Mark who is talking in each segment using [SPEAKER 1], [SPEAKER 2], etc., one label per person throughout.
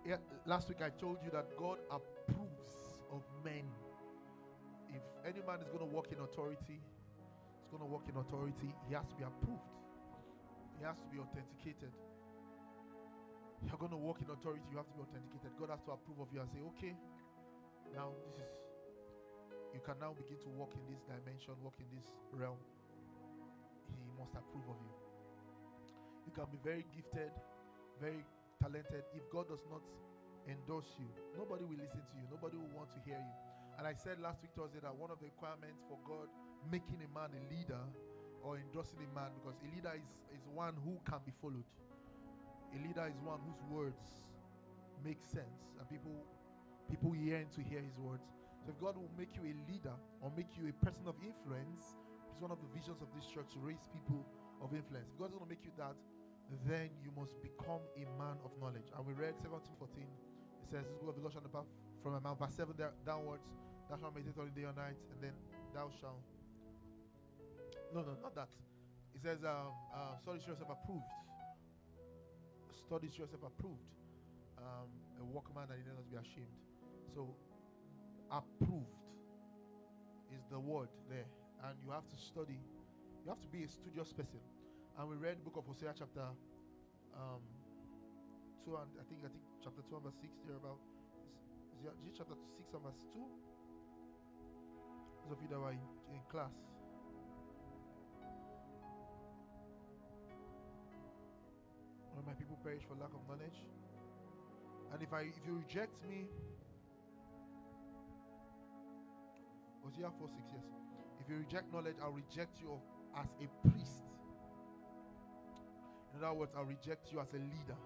[SPEAKER 1] Yeah, last week I told you that God approves of men. If any man is going to walk in authority, he's going to walk in authority, he has to be approved. He has to be authenticated. You're going to walk in authority, you have to be authenticated. God has to approve of you and say, okay, now this is, you can now begin to walk in this dimension, walk in this realm. He must approve of you. You can be very gifted, very talented. If God does not endorse you, nobody will listen to you, nobody will want to hear you. And I said last week Thursday that one of the requirements for God making a man a leader or endorsing a man, because a leader is one who can be followed. A leader is one whose words make sense and people yearn to hear his words. So if God will make you a leader or make you a person of influence, it's one of the visions of this church, to raise people of influence. If God's going to make you that, then you must become a man of knowledge. And we read 17:14. It says, this book of the Lord shall depart from my mouth. Verse 7 downwards, thou shalt meditate on it day or night, and then thou shalt. No, not that. It says, study to yourself approved. Study to yourself approved. A workman that he need not be ashamed. So, approved is the word there. And you have to study. You have to be a studious person. And we read the book of Hosea chapter 2, and I think chapter 2 and verse 6 there about. Is it chapter 6 and verse 2? Those of you that were in class. When my people perish for lack of knowledge. And if you reject me, Hosea 4:6, yes. If you reject knowledge, I'll reject you as a priest. In other words, I'll reject you as a leader.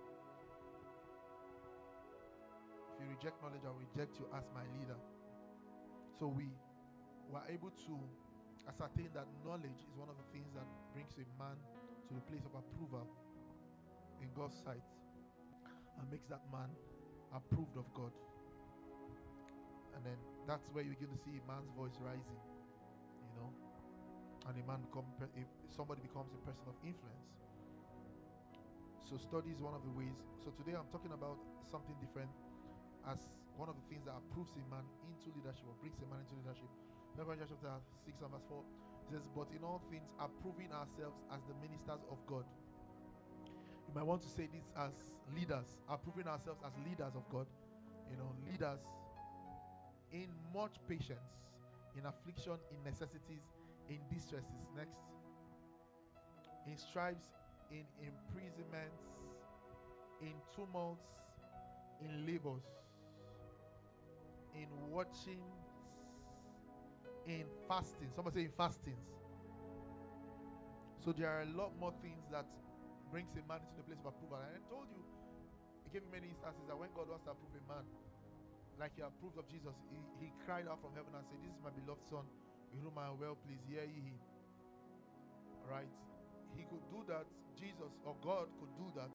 [SPEAKER 1] If you reject knowledge, I'll reject you as my leader. So we were able to ascertain that knowledge is one of the things that brings a man to the place of approval in God's sight and makes that man approved of God. And then that's where you're going to see a man's voice rising, and somebody becomes a person of influence. So study is one of the ways. So today I'm talking about something different as one of the things that approves a man into leadership or brings a man into leadership. Remember chapter 6 and verse 4, it says, but in all things approving ourselves as the ministers of God. You might want to say this as leaders, approving ourselves as leaders of God. Leaders in much patience, in affliction, in necessities, in distresses. Next. In stripes, in imprisonments, in tumults, in labors, in watchings, in fasting. Somebody say in fastings. So there are a lot more things that brings a man into the place of approval. And I told you, he gave me many instances that when God wants to approve a man, like he approved of Jesus, he cried out from heaven and said, this is my beloved son, with whom I am well pleased, hear ye him. Right? He could do that, Jesus or God could do that